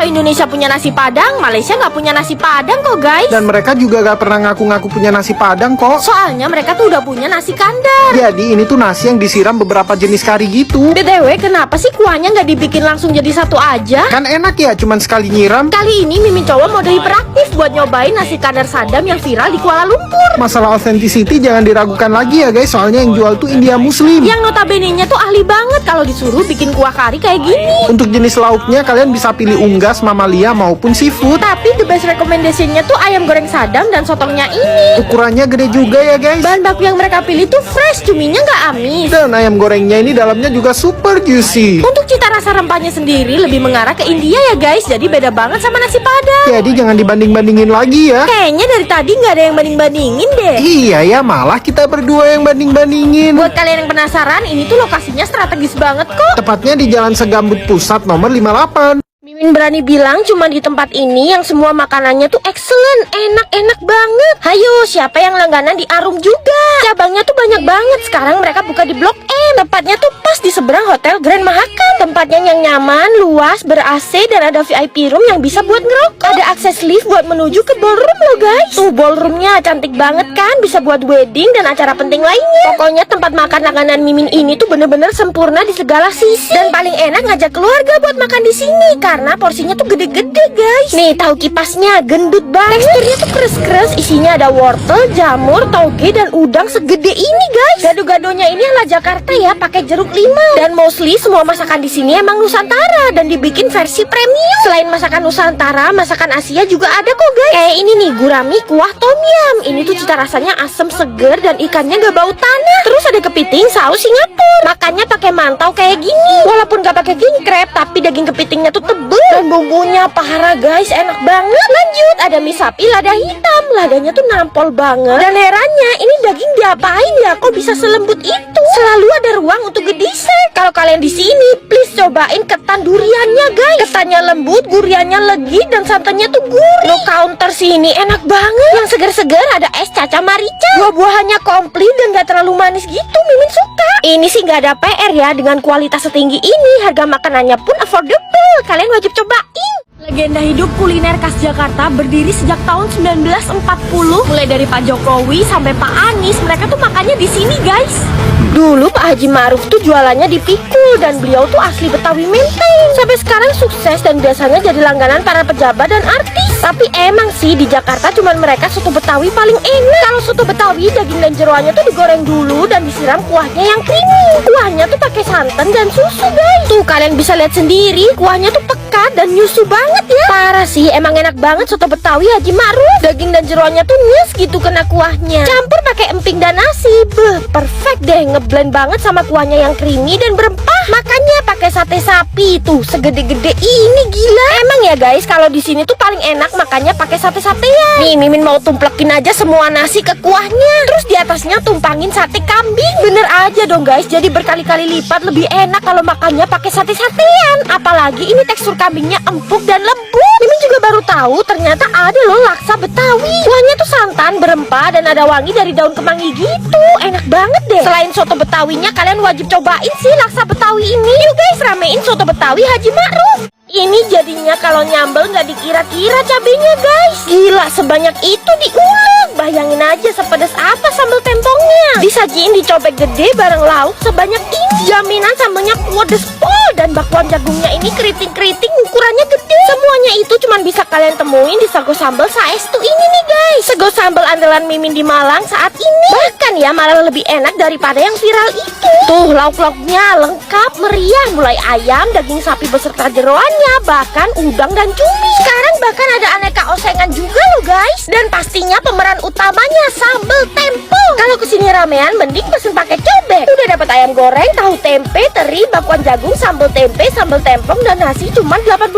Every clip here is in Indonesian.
Kenapa Indonesia punya nasi Padang, Malaysia nggak punya nasi Padang kok guys? Dan mereka juga gak pernah ngaku-ngaku punya nasi Padang kok. Soalnya mereka tuh udah punya nasi kandar. Jadi ini tuh nasi yang disiram beberapa jenis kari gitu. BTW, kenapa sih kuahnya nggak dibikin langsung jadi satu aja? Kan enak ya, cuman sekali nyiram. Kali ini Mimin coba mode hiperaktif buat nyobain nasi kandar Sadam yang viral di Kuala Lumpur. Masalah authenticity jangan diragukan lagi ya guys, soalnya yang jual tuh India Muslim. Yang notabene-nya tuh ahli banget kalau disuruh bikin kuah kari kayak gini. Untuk jenis lauknya kalian bisa pilih unggas, mamalia maupun seafood. Tapi the best recommendation-nya tuh ayam goreng Sadam dan sotongnya ini. Ukurannya gede juga ya guys. Bahan baku yang mereka pilih tuh fresh, cuminya nggak amis. Dan ayam gorengnya ini dalamnya juga super juicy. Untuk cita rasa rempahnya sendiri lebih mengarah ke India ya guys, jadi beda banget sama nasi Padang. Jadi jangan dibanding-bandingin lagi ya. Kayaknya dari tadi nggak ada yang banding-bandingin deh. Iya ya, malah kita berdua yang banding-bandingin. Buat kalian yang penasaran, ini tuh lokasinya strategis banget kok. Tepatnya di Jalan Segambut Pusat nomor 58. Mimin berani bilang cuma di tempat ini yang semua makanannya tuh excellent, enak-enak banget. Hayo, siapa yang langganan di Arum juga? Cabangnya tuh banyak banget. Sekarang mereka buka di Blok M. Tepatnya tuh pas di seberang Hotel Grand Mahakam. Tempatnya yang nyaman, luas, ber-AC dan ada VIP room yang bisa buat ngerokok. Ada akses lift buat menuju ke ballroom loh guys. Tuh ballroomnya cantik banget kan, bisa buat wedding dan acara penting lainnya. Pokoknya tempat makan langganan Mimin ini tuh bener-bener sempurna di segala sisi. Dan paling enak ngajak keluarga buat makan di sini karena porsinya tuh gede-gede guys. Nih tahu kipasnya gendut banget. Teksturnya tuh keres-keres, isinya ada wortel, jamur, toge dan udang segede ini guys. Gado-gadonya ini ala Jakarta ya, pakai jeruk limau. Dan mostly semua masakan di sini emang Nusantara dan dibikin versi premium. Selain masakan Nusantara, masakan Asia juga ada kok guys. Kayak ini nih, gurami kuah tom yum. Ini tuh cita rasanya asem seger dan ikannya gak bau tanah. Terus ada kepiting saus Singapura. Makannya pakai mantau kayak gini. Walaupun gak pakai king crab, tapi daging kepitingnya tuh tebel dan bumbunya parah guys, enak banget. Lanjut, ada mie sapi lada hitam. Ladanya tuh nampol banget. Dan herannya, ini daging diapain ya? Kok bisa selembut itu? Selalu ada ruang untuk dessert. Kalau kalian di sini, please cobain ketan duriannya guys. Ketannya lembut, guriannya legi, dan santannya tuh gurih. No counter sini, enak banget. Yang seger-seger ada es caca marica. Buah-buahannya komplit dan gak terlalu manis gitu. Mimin suka. Ini sih gak ada PR ya. Dengan kualitas setinggi ini, harga makanannya pun affordable. Kalian wajib cobain. Legenda hidup kuliner khas Jakarta berdiri sejak tahun 1940. Mulai dari Pak Jokowi sampai Pak Anies, mereka tuh makannya di sini guys. Dulu Pak Haji Ma'ruf tuh jualannya di Pikul dan beliau tuh asli Betawi Menteng. Sampai sekarang sukses dan biasanya jadi langganan para pejabat dan artis. Tapi emang sih di Jakarta cuman mereka soto Betawi paling enak. Kalau soto Betawi daging dan jeroannya tuh digoreng dulu dan disiram kuahnya yang creamy. Kuahnya tuh pakai santan dan susu guys. Tuh kalian bisa lihat sendiri, kuahnya tuh pekat dan nyusu banget ya. Parah sih, emang enak banget soto Betawi Haji Ma'ruf. Daging dan jeroannya tuh nyes gitu kena kuahnya. Campur pakai emping dan nasi. Beuh, perfect deh, ngeblend banget sama kuahnya yang creamy dan berempah. Makannya pakai sate sapi tuh segede-gede ini, gila. Emang ya guys, kalau di sini tuh paling enak makannya pakai sate-satean. Nih Mimin mau tumplekin aja semua nasi ke kuahnya. Terus di atasnya tumpangin sate kambing. Bener aja dong guys, jadi berkali-kali lipat lebih enak kalau makannya pakai sate-satean. Apalagi ini tekstur kambingnya empuk dan lembut. Mimin juga baru tahu ternyata ada loh laksa Betawi. Kuahnya tuh santan, berempah dan ada wangi dari daun kemangi gitu. Enak banget deh. Selain soto Betawinya, kalian wajib cobain sih laksa Betawi ini. Yuk guys, ramein soto Betawi Haji Ma'ruf. Ini jadinya kalau nyambel nggak dikira-kira cabenya guys. Gila, sebanyak itu diulek. Bayangin aja sepedas apa sambal tempongnya. Disajiin di cobek gede bareng lauk sebanyak ini. Jaminan sambelnya pedes pol dan bakwan jagungnya ini keriting-keriting ukurannya gede. Semuanya itu cuma bisa kalian temuin di Sego Sambal Saestu ini nih guys. Sego sambal andalan Mimin di Malang saat ini. Bahkan ya malah lebih enak daripada yang viral itu. Tuh lauk-lauknya lengkap meriah, mulai ayam, daging sapi beserta jeroannya, bahkan udang dan cumi. Sekarang bahkan ada aneka osengan juga loh guys. Dan pastinya pemeran utamanya sambal tempong. Kalau kesini ramean mending pesen pakai cobek. Udah dapat ayam goreng, tahu tempe, teri, bakwan jagung, sambal tempe, sambal tempong dan nasi cuma 85.000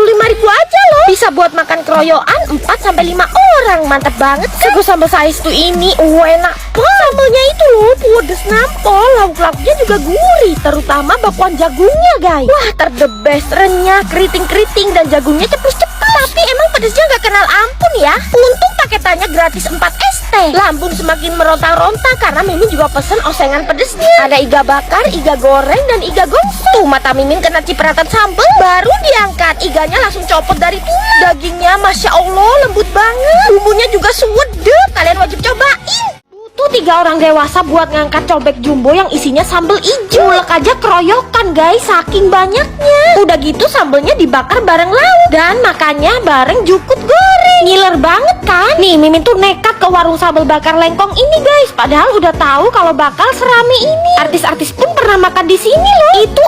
aja loh. Bisa buat makan keroyokan 4-5 orang. Mantap banget kan? Sego sambal Saestu ini enak pol. Sambalnya itu loh pedes nampol. Lauk-lauknya juga gurih, terutama bakwan jagungnya guys. Wah, the best, renyah, keriting-keriting dan jagungnya cepus-cepus. Tapi emang pedesnya gak kenal ampun ya. Untung paketannya gratis 4 ST. Lambung semakin meronta-ronta karena Mimin juga pesen osengan pedesnya. Ada iga bakar, iga goreng, dan iga gongsu. Tuh mata Mimin kena cipratan sambal, baru diangkat. Iganya langsung copot dari tulang. Dagingnya Masya Allah lembut banget. Bumbunya juga suwedep, kalian wajib cobain. Tuh 3 orang dewasa buat ngangkat cobek jumbo yang isinya sambal ijo. Ulek aja keroyokan guys, saking banyaknya. Udah gitu sambelnya dibakar bareng lauk dan makannya bareng jukut goreng. Ngiler banget kan? Nih Mimin tuh nekat ke warung sambal bakar lengkong ini guys. Padahal udah tahu kalau bakal serame ini. Artis-artis pun pernah makan di sini loh. Itu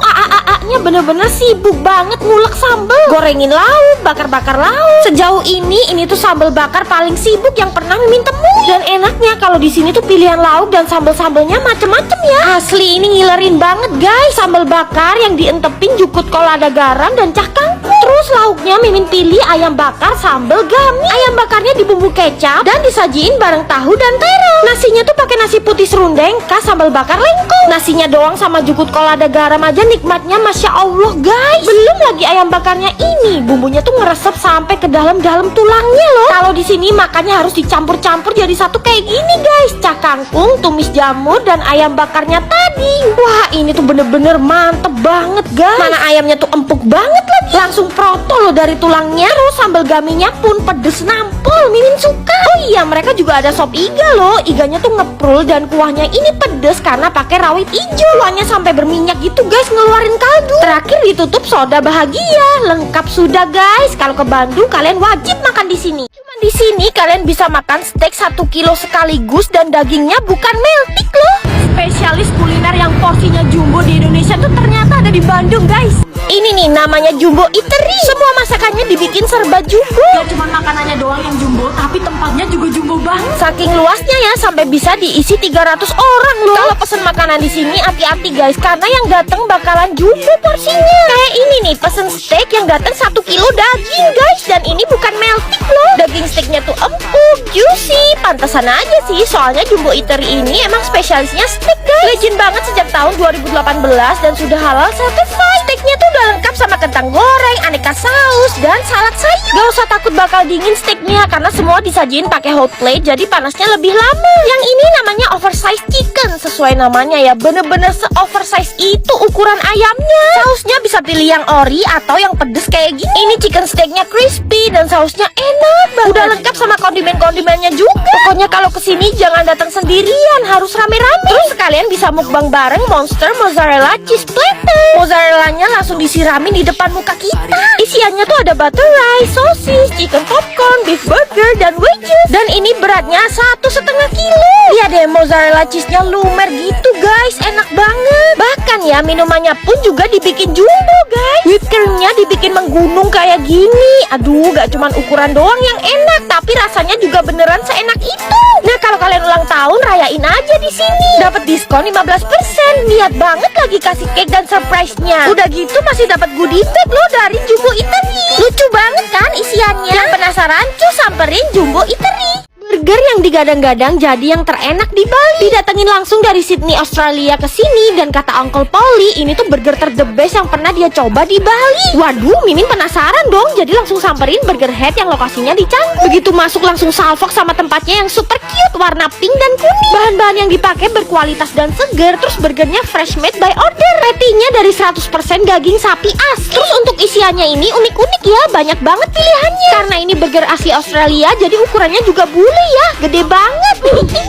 nya bener-bener sibuk banget ngulek sambal, gorengin lauk, bakar-bakar lauk. Sejauh ini tuh sambal bakar paling sibuk yang pernah Mimin temui. Dan enaknya kalau di sini tuh pilihan lauk dan sambal-sambalnya macem-macem ya. Asli ini ngilerin banget guys. Sambal bakar yang dientepin jukut kol ada garam dan cah kangkung. Terus lauknya Mimin pilih ayam bakar sambal gami. Ayam bakarnya dibumbu kecap dan disajiin bareng tahu dan terong. Nasinya tuh pakai nasi putih serundeng khas sambal bakar lengkong. Nasinya doang sama jukut kol ada garam aja nikmatnya Masya Allah guys. Belum lagi ayam bakarnya ini, bumbunya tuh ngeresep sampai ke dalam-dalam tulangnya loh. Kalau di sini makannya harus dicampur-campur jadi satu kayak gini guys. Cah kangkung, tumis jamur, dan ayam bakarnya tadi. Wah ini tuh bener-bener mantep banget guys. Mana ayamnya tuh empuk banget lagi. Langsung proto loh dari tulangnya. Terus sambal gaminya pun pedes nampol, Mimin suka. Oh iya mereka juga ada sop iga loh. Iganya tuh ngeprul dan kuahnya ini pedes karena pakai rawit ijo. Kuahnya sampai berminyak gitu guys, ngeluarin kaldu. Terakhir ditutup soda bahagia. Lengkap sudah guys. Kalau ke Bandung kalian wajib makan di sini. Cuman di sini kalian bisa makan steak 1 kilo sekaligus dan dagingnya bukan meltik loh. Spesialis kuliner yang porsinya jumbo di Indonesia tuh ternyata ada di Bandung guys. Ini nih namanya Jumbo Eatery. Semua masakannya dibikin serba jumbo. Gak cuma makanannya doang yang jumbo, tapi tempatnya juga jumbo banget. Saking luasnya ya sampai bisa diisi 300 orang loh. Kalau pesen makanan di sini hati-hati guys, karena yang datang bakalan jumbo porsinya. Kayak ini nih pesen steak yang datang 1 kilo daging guys, dan ini bukan meltik loh. Daging steaknya tuh empuk, juicy. Pantesan aja sih, soalnya Jumbo Eatery ini emang spesialisnya steak guys. Legend banget sejak tahun 2018 dan sudah halal certified. Steaknya tuh udah lengkap sama kentang goreng, aneka saus, dan salad sayur. Gak usah takut bakal dingin steaknya karena semua disajiin pakai hot plate, jadi panasnya lebih lama. Yang ini namanya oversize chicken, sesuai namanya ya, bener-bener se-oversize itu ukuran ayamnya. Sausnya bisa pilih yang ori atau yang pedes kayak gini. Ini chicken steaknya crispy dan sausnya enak banget. Udah lengkap sama kondimen-kondimennya juga. Pokoknya kalau kesini jangan datang sendirian, harus rame-rame. Terus sekalian bisa mukbang bareng monster mozzarella cheese platter. Mozzarellanya langsung disiramin di depan muka kita. Isiannya tuh ada butter rice, sosis, chicken popcorn, beef burger, dan wedges. Dan ini beratnya 1,5 kilo. Lihat deh mozzarella cheese-nya lumer gitu guys, enak banget. Bahkan ya minumannya pun juga dibikin jumbo guys. Whipped cream-nya dibikin menggunung kayak gini. Aduh, gak cuman ukuran doang yang enak, tapi rasanya juga beneran seenak itu. Nah kalau kalian ulang tahun rayain aja di sini. Dapat diskon 15%. Niat banget lagi kasih cake dan surprise-nya. Udah gitu masih dapat goodie bag loh dari Jumbo Eatery. Lucu banget kan isiannya? Yang penasaran cuy samperin Jumbo Eatery. Burger yang digadang-gadang jadi yang terenak di Bali. Didatengin langsung dari Sydney, Australia ke sini, dan kata Uncle Polly, ini tuh burger the best yang pernah dia coba di Bali. Waduh, Mimin penasaran dong, jadi langsung samperin Burger Head yang lokasinya di Canggu. Begitu masuk langsung salvok sama tempatnya yang super cute, warna pink dan kuning. Bahan-bahan yang dipakai berkualitas dan segar, terus burgernya fresh made by order. Patty-nya dari 100% daging sapi asli. Terus untuk isiannya ini unik-unik ya, banyak banget pilihannya. Karena ini burger asli Australia, jadi ukurannya juga bule ya, gede banget.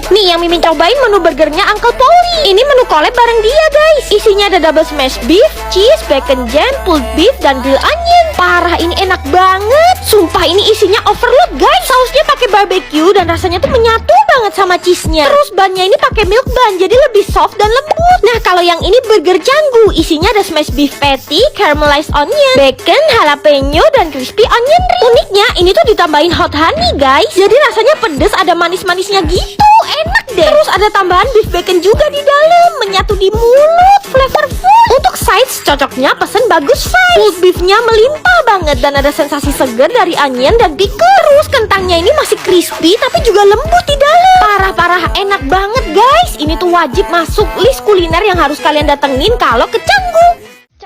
Nih yang Mimin cobain menu burgernya Uncle Polly. Ini menu collab bareng dia guys. Isinya ada double smash beef, cheese, bacon jam, pulled beef, dan grill onion. Parah ini enak banget. Sumpah ini isinya overload guys. Sausnya pakai barbecue dan rasanya tuh menyatu banget sama cheese-nya. Terus bannya ini pakai milk bun, jadi lebih soft dan lembut. Nah kalau yang ini burger Canggu, isinya ada smash beef patty, caramelized onion, bacon, jalapeno, dan crispy onion ring. Uniknya ini tuh ditambahin hot honey guys, jadi rasanya pedes, ada manis-manisnya gitu. Enak deh. Terus ada tambahan beef bacon juga di dalam, menyatu di mulut, flavorful. Untuk sides cocoknya pesen bagus fries. Pulled beefnya melimpah banget dan ada sensasi segar dari onion dan pickle. Terus kentangnya ini masih crispy tapi juga lembut di dalam. Parah-parah enak banget guys. Ini tuh wajib masuk list kuliner yang harus kalian datengin kalau ke Canggu.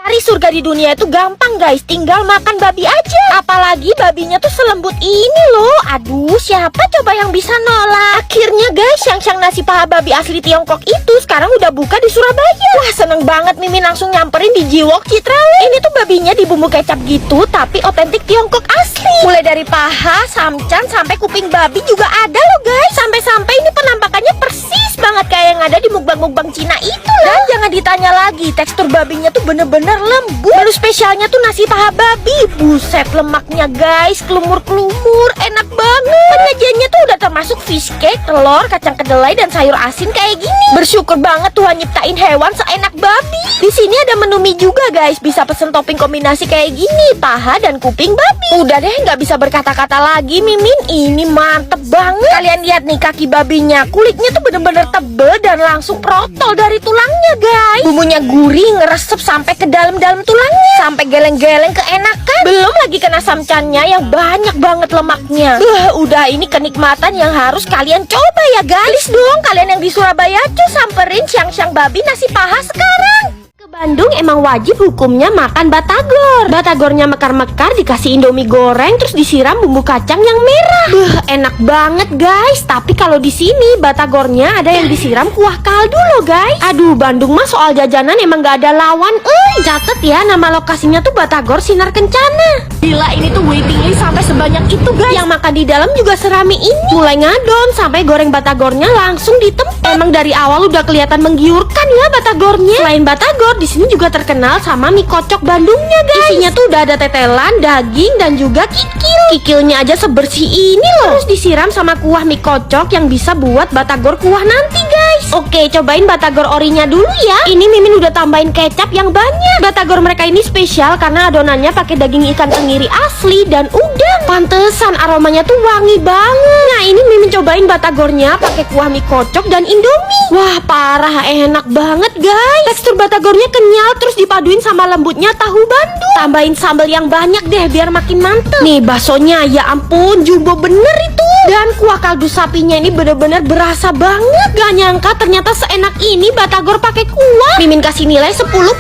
Cari surga di dunia itu gampang guys, tinggal makan babi aja. Apalagi babinya tuh selembut ini loh. Aduh, siapa coba yang bisa nolak? Akhirnya guys, Xiang nasi paha babi asli Tiongkok itu sekarang udah buka di Surabaya. Wah, seneng banget Mimin langsung nyamperin di Jiwok Citraland. Ini tuh babinya dibumbu kecap gitu, tapi otentik Tiongkok asli. Mulai dari paha, samcan, sampai kuping babi juga ada loh guys. Sampai-sampai ini penampakannya persis banget kayak yang ada di mukbang-mukbang Cina itu loh. Dan jangan ditanya lagi, tekstur babinya tuh bener-bener lembut. Menu spesialnya tuh nasi paha babi. Buset, lemaknya guys, kelumur-kelumur, enak banget. Penyajiannya tuh udah termasuk fish cake, telur, kacang kedelai, dan sayur asin kayak gini. Bersyukur banget Tuhan nyiptain hewan seenak babi. Di sini ada menu mie juga guys, bisa pesen topping kombinasi kayak gini, paha dan kuping babi. Udah deh, nggak bisa berkata-kata lagi Mimin, ini mantep banget. Kalian lihat nih kaki babinya, kulitnya tuh bener-bener tebel dan langsung protol dari tulangnya guys. Bumbunya gurih, ngeresep sampai ke dalam-dalam tulangnya, sampai geleng-geleng keenakan. Belum lagi kena samcannya yang banyak banget lemaknya. Udah ini kenikmatan yang harus kalian coba ya guys. Dong kalian yang di Surabaya tuh samperin Xiang babi nasi paha sekarang. Bandung emang wajib hukumnya makan batagor. Batagornya mekar-mekar dikasih indomie goreng terus disiram bumbu kacang yang merah. Enak banget guys. Tapi kalau di sini batagornya ada yang disiram kuah kaldu loh guys. Aduh, Bandung mah soal jajanan emang gak ada lawan. Catet ya, nama lokasinya tuh Batagor Sinar Kencana. Gila, ini tuh waiting list sampai sebanyak itu guys. Yang makan di dalam juga serami ini. Mulai ngadon sampai goreng batagornya langsung di tempat. Emang dari awal udah kelihatan menggiurkan ya batagornya. Selain batagor, di sini juga terkenal sama mie kocok Bandungnya guys. Isinya tuh udah ada tetelan, daging, dan juga kikil. Kikilnya aja sebersih ini loh. Terus disiram sama kuah mie kocok yang bisa buat batagor kuah nanti guys. Oke, cobain batagor orinya dulu ya. Ini Mimin udah tambahin kecap yang banyak. Batagor mereka ini spesial karena adonannya pakai daging ikan tenggiri asli dan udang. Pantesan aromanya tuh wangi banget. Nah, ini Mimin cobain batagornya pakai kuah mie kocok dan indomie. Wah, parah enak banget guys. Tekstur batagornya kenyal terus dipaduin sama lembutnya tahu Bandung. Tambahin sambal yang banyak deh biar makin mantep. Nih baksonya, ya ampun, jumbo bener itu. Dan kuah kaldu sapinya ini bener-bener berasa banget. Gak nyangka ternyata seenak ini batagor pakai kuah. Mimin kasih nilai 10/10.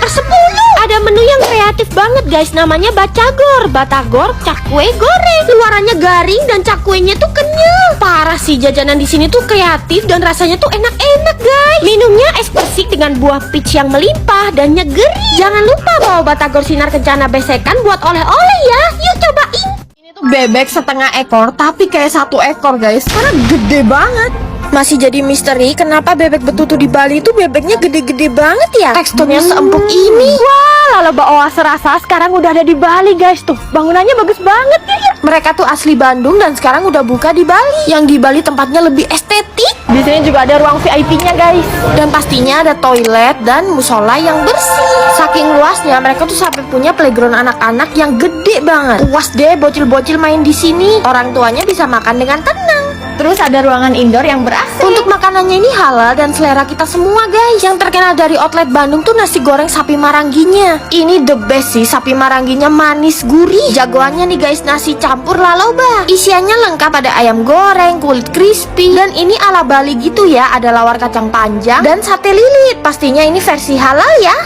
Ada menu yang kreatif banget guys, namanya bacagor. Batagor cakwe goreng. Luarannya garing dan cakwenya tuh kenyal. Parah sih, jajanan di sini tuh kreatif dan rasanya tuh enak-enak guys. Minumnya es persik dengan buah peach yang melimpah dan nyegeri. Jangan lupa bawa Batagor Sinar Kencana besekan buat oleh-oleh ya. Yuk cobain. Ini tuh bebek setengah ekor tapi kayak 1 ekor guys, karena gede banget. Masih jadi misteri kenapa bebek betutu di Bali itu bebeknya gede-gede banget ya. Teksturnya seempuk ini. Wah, laloba oase rasa sekarang udah ada di Bali guys. Tuh bangunannya bagus banget ya. Mereka tuh asli Bandung dan sekarang udah buka di Bali. Yang di Bali tempatnya lebih estetik. Di sini juga ada ruang VIP-nya guys. Dan pastinya ada toilet dan musola yang bersih. Saking luasnya mereka tuh sampai punya playground anak-anak yang gede banget. Puas deh bocil-bocil main di sini. Orang tuanya bisa makan dengan tenang. Terus ada ruangan indoor yang ber-AC. Untuk makanannya ini halal dan selera kita semua guys. Yang terkenal dari outlet Bandung tuh nasi goreng sapi marangginya. Ini the best sih, sapi marangginya manis gurih. Jagoannya nih guys, nasi campur laloba. Isiannya lengkap, ada ayam goreng, kulit crispy, dan ini ala Bali gitu ya. Ada lawar kacang panjang dan sate lilit. Pastinya ini versi halal ya.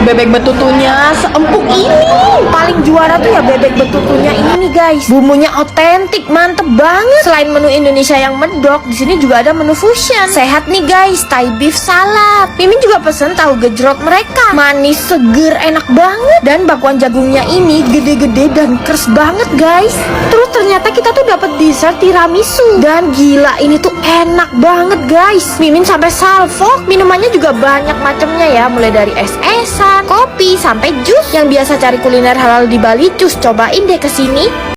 Bebek betutunya seempuk ini. Paling juara tuh ya bebek betutunya ini nih guys. Bumbunya otentik, mantep banget. Selain menu Indonesia yang medok, di sini juga ada menu fusion. Sehat nih guys, Thai beef salad. Mimin juga pesen tahu gejrot mereka. Manis, seger, enak banget. Dan bakwan jagungnya ini gede-gede dan kers banget guys. Terus ternyata kita tuh dapat dessert tiramisu. Dan gila, ini tuh enak banget guys. Mimin sampai salfok. Minumannya juga banyak macamnya ya, mulai dari es-esan, kopi, sampai jus. Yang biasa cari kuliner halal di Bali, cus cobain deh kesini.